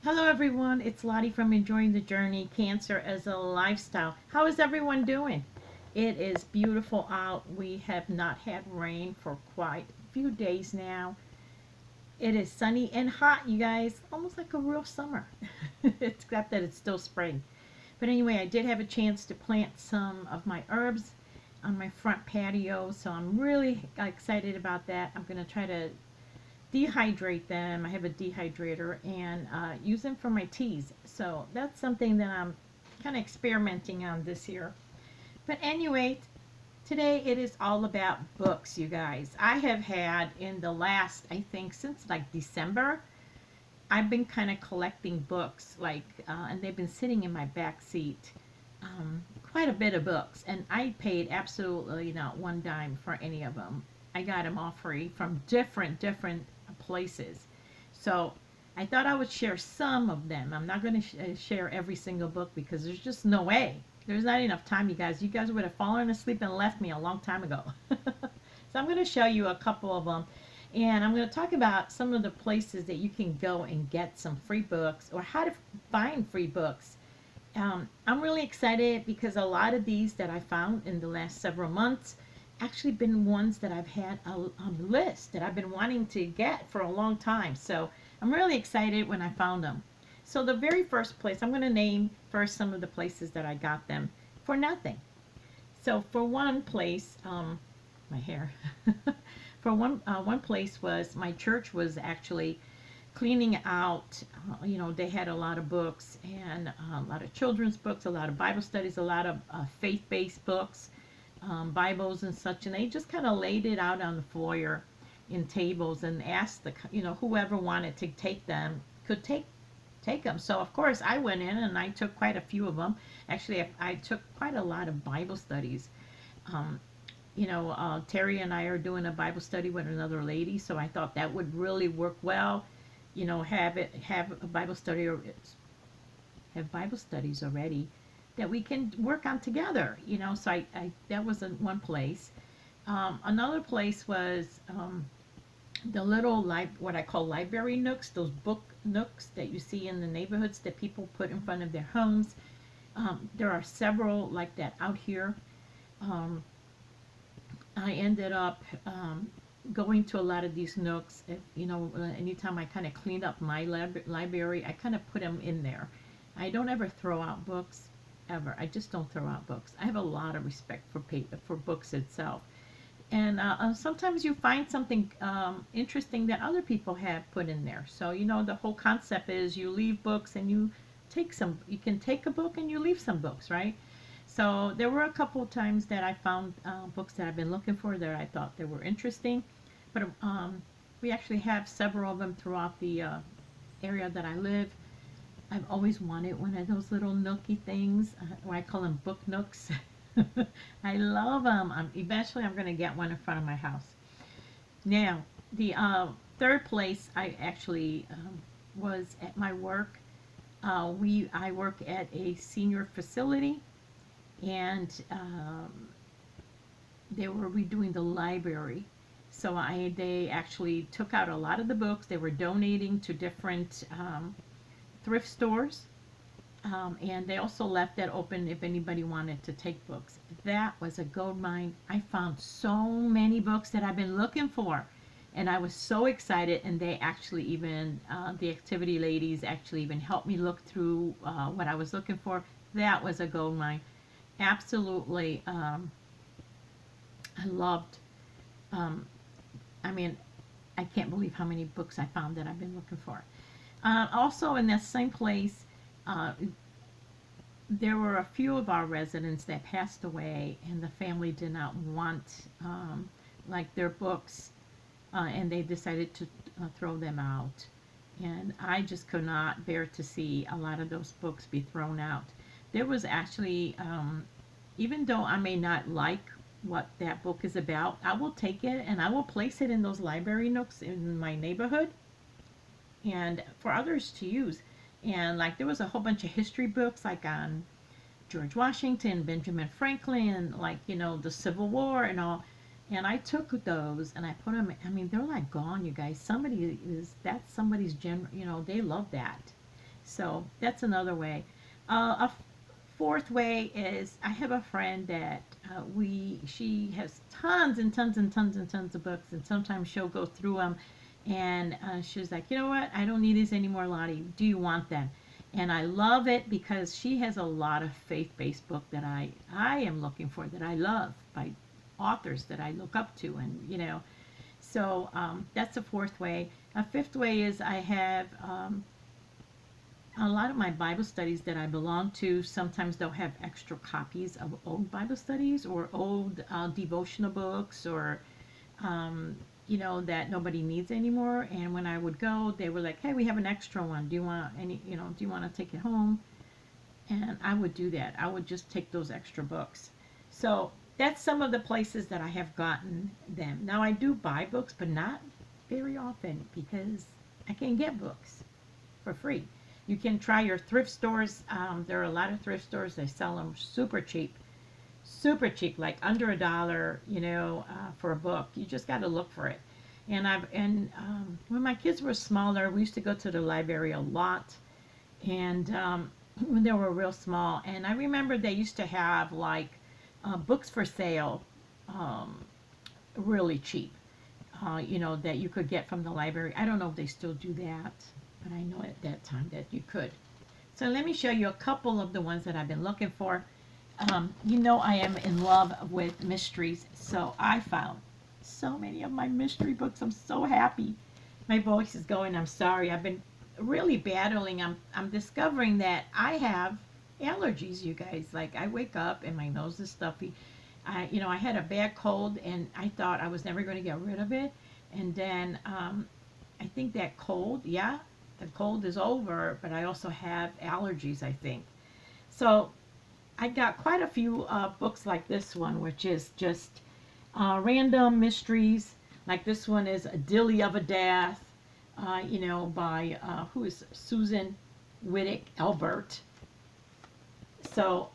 Hello everyone, it's Lottie from Enjoying the Journey, Cancer as a Lifestyle. How is everyone doing? It is beautiful out. We have not had rain for quite a few days now. It is sunny and hot, you guys, almost like a real summer, except that it's still spring. But anyway, I did have a chance to plant some of my herbs on my front patio, so I'm really excited about that. I'm going to try to dehydrate them. I have a dehydrator and use them for my teas. So that's something that I'm kind of experimenting on this year. But anyway, today it is all about books, you guys. I have had in the last, I think, since like December, I've been kind of collecting books, and they've been sitting in my back seat. Quite a bit of books, and I paid absolutely not one dime for any of them. I got them all free from different places. So I thought I would share some of them. I'm not going to share every single book because there's just no way. There's not enough time, you guys. You guys would have fallen asleep and left me a long time ago. So I'm going to show you a couple of them. And I'm going to talk about some of the places that you can go and get some free books or how to find free books. I'm really excited because a lot of these that I found in the last several months actually been ones that I've had on the list that I've been wanting to get for a long time. So I'm really excited when I found them. So the very first place, I'm going to name first some of the places that I got them for nothing. So for one place, my hair, for one place was my church was actually cleaning out. They had a lot of books and a lot of children's books, a lot of Bible studies, a lot of faith-based books, Bibles and such, and they just kind of laid it out on the foyer in tables and asked whoever wanted to take them could take them. So of course I went in and I took quite a few of them. Actually, I took quite a lot of Bible studies. Terry and I are doing a Bible study with another lady, so I thought that would really work well. Have a Bible study or have Bible studies already that we can work on together. So I that was one place. Another place was the little what I call library nooks, those book nooks that you see in the neighborhoods that people put in front of their homes. There are several like that out here. I ended up going to a lot of these nooks. Anytime I kind of cleaned up my library, I kind of put them in there. I don't ever throw out books, ever. I just don't throw out books. I have a lot of respect for books itself. And sometimes you find something interesting that other people have put in there. So, the whole concept is you leave books and you can take a book and you leave some books, right? So there were a couple of times that I found books that I've been looking for that I thought they were interesting. But we actually have several of them throughout the area that I live. I've always wanted one of those little nooky things, or I call them book nooks. I love them. Eventually I'm going to get one in front of my house. Now, the third place I actually was at my work. I work at a senior facility, and they were redoing the library. So they actually took out a lot of the books. They were donating to different thrift stores. And they also left that open if anybody wanted to take books. That was a gold mine. I found so many books that I've been looking for. And I was so excited. And they actually even, the activity ladies actually even helped me look through what I was looking for. That was a gold mine. Absolutely. I loved, I can't believe how many books I found that I've been looking for. Also in that same place, there were a few of our residents that passed away, and the family did not want their books, and they decided to throw them out. And I just could not bear to see a lot of those books be thrown out. There was actually, even though I may not like what that book is about, I will take it and I will place it in those library nooks in my neighborhood and for others to use. And there was a whole bunch of history books on George Washington, Benjamin Franklin, the Civil War and all. And I took those and I put them, they're gone, you guys. That's somebody's they love that. So that's another way. A fourth way is I have a friend that she has tons and tons and tons and tons of books, and sometimes she'll go through them, and she's like, you know what, I don't need these anymore, Lottie. Do you want them? And I love it because she has a lot of faith-based book that I am looking for, that I love, by authors that I look up to, and so that's a fourth way. A fifth way is I have a lot of my Bible studies that I belong to. Sometimes they'll have extra copies of old Bible studies or old devotional books, or that nobody needs anymore. And when I would go, they were like, "Hey, we have an extra one. Do you want any? Do you want to take it home?" And I would do that. I would just take those extra books. So that's some of the places that I have gotten them. Now I do buy books, but not very often because I can get books for free. You can try your thrift stores. There are a lot of thrift stores. They sell them super cheap, like under $1, for a book. You just got to look for it. And when my kids were smaller, we used to go to the library a lot, and when they were real small. And I remember they used to have like books for sale, really cheap. That you could get from the library. I don't know if they still do that, but I know at that time that you could. So let me show you a couple of the ones that I've been looking for. I am in love with mysteries, so I found so many of my mystery books. I'm so happy. My voice is going. I'm sorry. I've been really battling. I'm discovering that I have allergies, you guys. Like, I wake up and my nose is stuffy. I had a bad cold, and I thought I was never going to get rid of it. And then I think that cold, the cold is over, but I also have allergies, I think. So I got quite a few books like this one, which is just random mysteries. Like this one is A Dilly of a Death, by who is Susan Wittick Elbert. So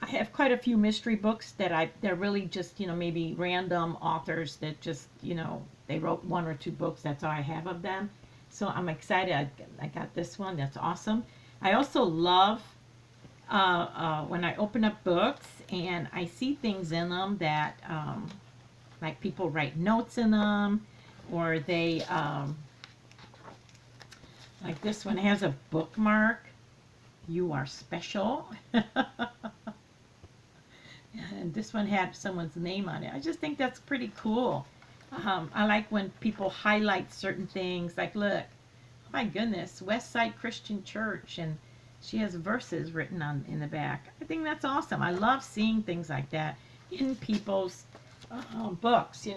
I have quite a few mystery books they're really just, maybe random authors that just, they wrote one or two books. That's all I have of them. So I'm excited. I got this one. That's awesome. I also love when I open up books and I see things in them that, like, people write notes in them, or they, like this one has a bookmark. You are special. And this one had someone's name on it. I just think that's pretty cool. I like when people highlight certain things. Like, look, my goodness, Westside Christian Church, and she has verses written on in the back. I think that's awesome. I love seeing things like that in people's books,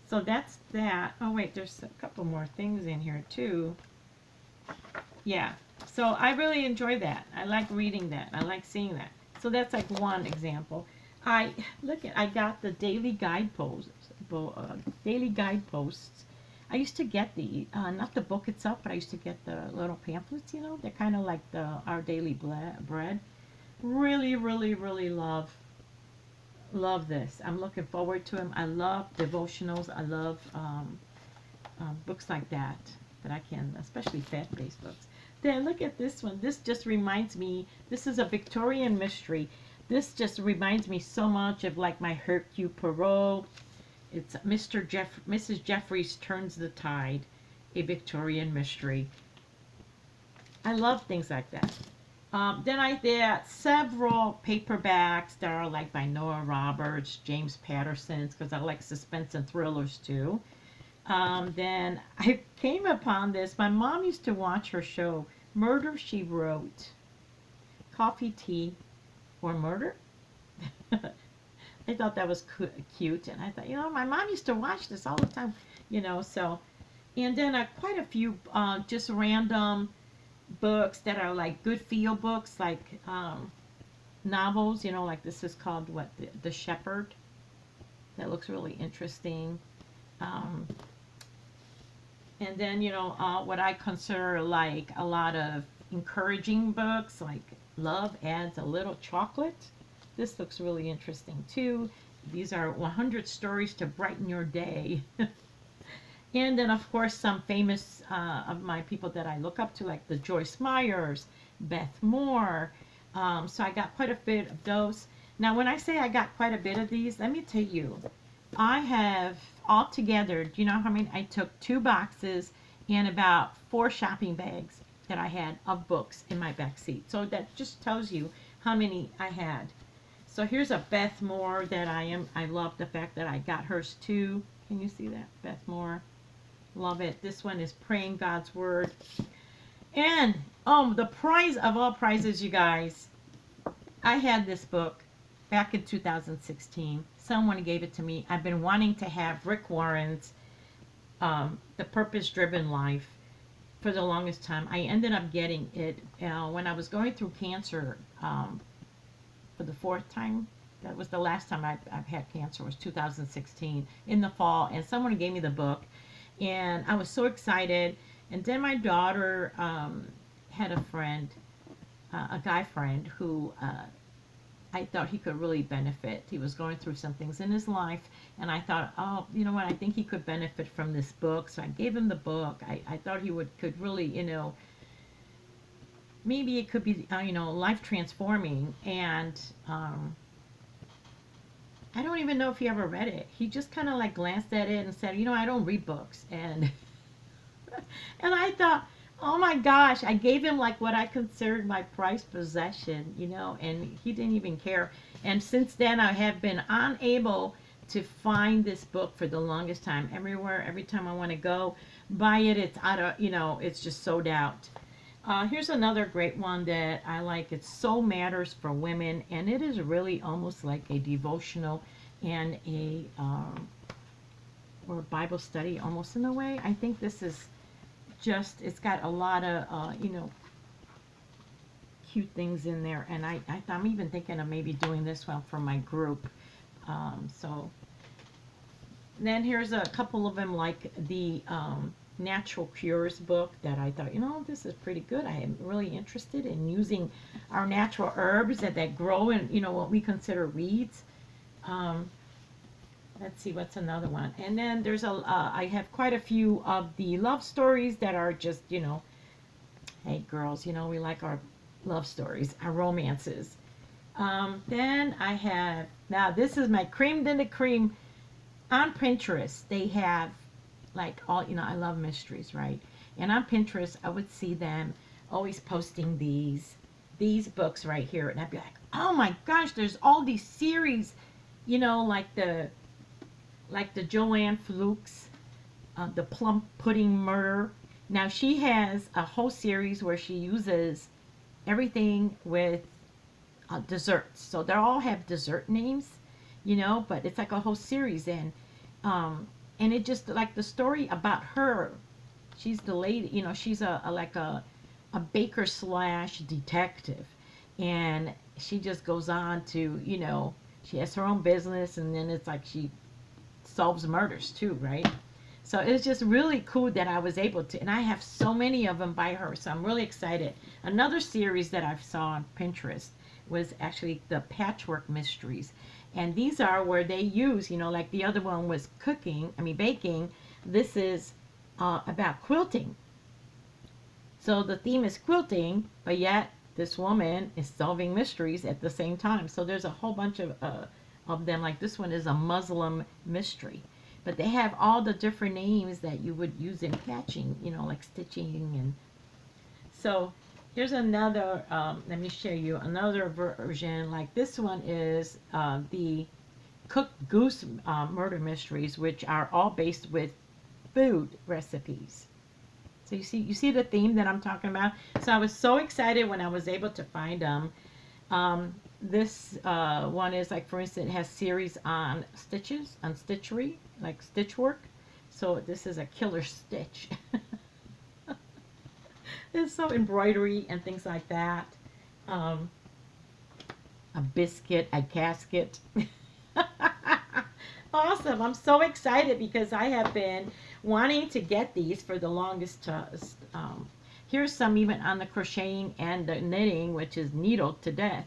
So that's that. Oh wait, there's a couple more things in here too. Yeah. So I really enjoy that. I like reading that. I like seeing that. So that's like one example. I got the daily guideposts. I used to get the not the book itself, but I used to get the little pamphlets. They're kind of like Our Daily Bread. Really, really, really love this. I'm looking forward to them. I love devotionals. I love books like that I can, especially faith-based books. Then look at this one. This just reminds me, this is a Victorian mystery. This just reminds me so much of like my Hercule Poirot. It's Mrs. Jeffries Turns the Tide, a Victorian mystery. I love things like that. Then I did several paperbacks that are like by Noah Roberts, James Patterson's, because I like suspense and thrillers too. Then I came upon this. My mom used to watch her show, Murder, She Wrote. Coffee, Tea, or Murder? I thought that was cute, and I thought, my mom used to watch this all the time, so. And then quite a few just random books that are like good feel books, like novels, like this is called, what, The Shepherd. That looks really interesting. And then, what I consider like a lot of encouraging books, like Love Adds a Little Chocolate. This looks really interesting too. These are 100 stories to brighten your day. And then, of course, some famous of my people that I look up to, like the Joyce Meyers, Beth Moore. So I got quite a bit of those. Now, when I say I got quite a bit of these, let me tell you, I have altogether, do you know how many? I took 2 boxes and about 4 shopping bags that I had of books in my back seat. So that just tells you how many I had. So here's a Beth Moore that I love the fact that I got hers too. Can you see that? Beth Moore. Love it. This one is Praying God's Word. And, the prize of all prizes, you guys. I had this book back in 2016. Someone gave it to me. I've been wanting to have Rick Warren's The Purpose-Driven Life for the longest time. I ended up getting it when I was going through cancer for the 4th time. That was the last time I've had cancer, was 2016 in the fall. And someone gave me the book. And I was so excited. And then my daughter had a friend, a guy friend, who I thought he could really benefit. He was going through some things in his life. And I thought, oh, you know what, I think he could benefit from this book. So I gave him the book. I thought he could really, you know, maybe it could be, you know, life transforming. And I don't even know if he ever read it. He just kind of like glanced at it and said, you know, I don't read books. And and I thought, oh my gosh, I gave him like what I considered my prized possession, you know, and he didn't even care. And since then, I have been unable to find this book for the longest time. Everywhere, every time I want to go buy it, it's out of, you know, it's just sold out. Here's another great one that I like. It's Soul Matters for Women, and it is really almost like a devotional and a or a Bible study almost in a way. I think this is just, it's got a lot of, you know, cute things in there, and I'm even thinking of maybe doing this one for my group. So then here's a couple of them, like the Natural Cures book that I thought, you know, this is pretty good. I am really interested in using our natural herbs that grow in, you know, what we consider weeds. Let's see, what's another one? And then there's I have quite a few of the love stories that are just, you know, hey girls, you know, we like our love stories, our romances. Then I have, now this is my cream de la cream. On Pinterest, they have like all, you know, I love mysteries, right? And on Pinterest, I would see them always posting these books right here, and I'd be like, oh my gosh, there's all these series, you know, like the Joanne Flukes, the Plum Pudding Murder. Now she has a whole series where she uses everything with desserts, so they all have dessert names, you know, but it's like a whole series. And it just, like the story about her, she's the lady, you know, she's like a baker slash detective, and she just goes on to, you know, she has her own business, and then it's like she solves murders too, right? So it's just really cool that I was able to, and I have so many of them by her, so I'm really excited. Another series that I saw on Pinterest was actually the Patchwork Mysteries. And these are where they use, you know, like the other one was baking. This is about quilting. So the theme is quilting, but yet this woman is solving mysteries at the same time. So there's a whole bunch of them. Like this one is a Muslim mystery. But they have all the different names that you would use in patching, you know, like stitching. And so here's another, let me show you another version. Like this one is the Cooked Goose murder mysteries, which are all based with food recipes. So you see the theme that I'm talking about. So I was so excited when I was able to find them. This one is like, for instance, it has series on stitches, on stitchery, like stitch work. So this is a killer stitch. It's so embroidery and things like that. A biscuit, a casket. Awesome. I'm so excited because I have been wanting to get these for the longest time. Here's some even on the crocheting and the knitting, which is Needled to Death.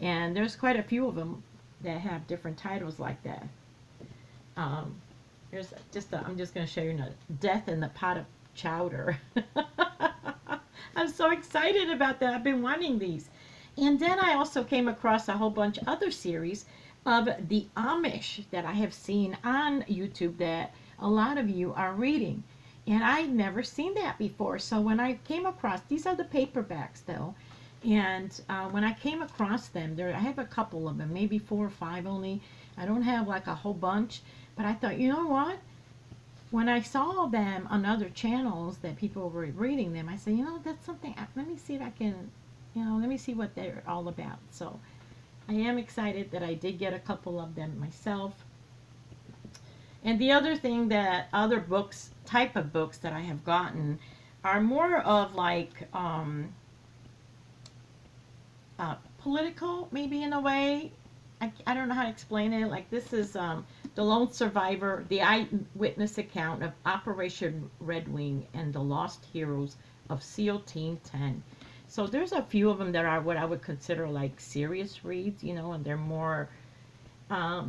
And there's quite a few of them that have different titles like that. Here's just I'm just going to show you now. Death in the Pot of Chowder. I'm so excited about that. I've been wanting these. And then I also came across a whole bunch of other series of the Amish that I have seen on YouTube that a lot of you are reading. And I'd never seen that before. So when I came across, these are the paperbacks though. And when I came across them, I have a couple of them, maybe 4 or 5 only. I don't have like a whole bunch. But I thought, you know what? When I saw them on other channels that people were reading them, I said, you know, that's something, let me see if I can, you know, let me see what they're all about. So I am excited that I did get a couple of them myself. And the other thing that other books, type of books that I have gotten are more of like political, maybe in a way. I don't know how to explain it. Like this is The Lone Survivor, the eyewitness account of Operation Red Wing and the Lost Heroes of SEAL Team 10. So there's a few of them that are what I would consider like serious reads, you know, and they're more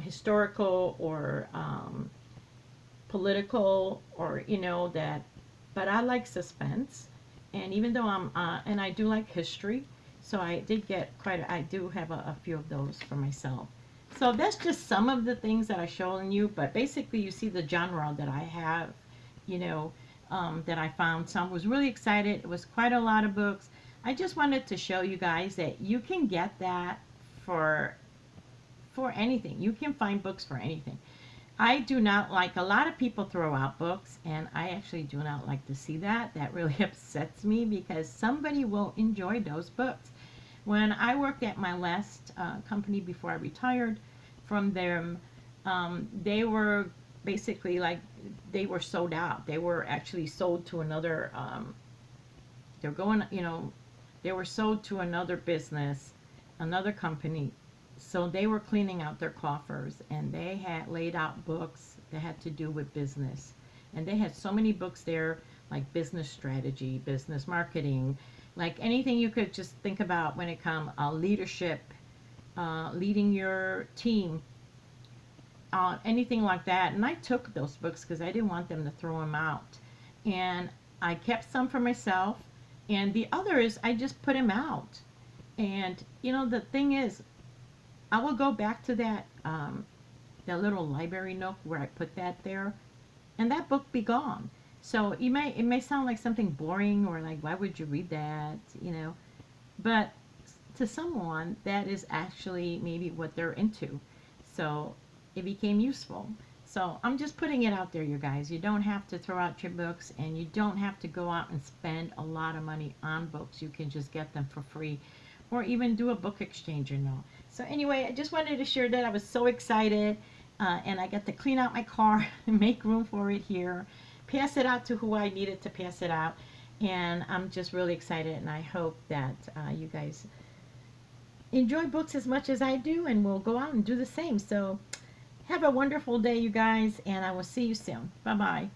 historical or political, or, you know, that, but I like suspense. And even though and I do like history, so I did get I do have a few of those for myself. So that's just some of the things that I showing you, but basically you see the genre that I have, you know, that I found. So I was really excited. It was quite a lot of books. I just wanted to show you guys that you can get that for anything. You can find books for anything. I do not like, a lot of people throw out books, and I actually do not like to see that. That really upsets me because somebody will enjoy those books. When I worked at my last company before I retired from them, they were basically like, they were sold out. They were actually sold to another, they're going, you know, they were sold to another business, another company. So they were cleaning out their coffers, and they had laid out books that had to do with business. And they had so many books there, like business strategy, business marketing, like anything you could just think about when it comes leadership, leading your team, anything like that. And I took those books because I didn't want them to throw them out. And I kept some for myself, and the others I just put them out. And you know, the thing is, I will go back to that that little library nook where I put that there, and that book be gone. So it may sound like something boring, or like, why would you read that, you know? But to someone, that is actually maybe what they're into. So it became useful. So I'm just putting it out there, you guys. You don't have to throw out your books, and you don't have to go out and spend a lot of money on books. You can just get them for free, or even do a book exchange, you know. So anyway, I just wanted to share that. I was so excited, and I got to clean out my car and make room for it here, pass it out to who I needed to pass it out, and I'm just really excited, and I hope that you guys enjoy books as much as I do, and we'll go out and do the same. So have a wonderful day, you guys, and I will see you soon. Bye-bye.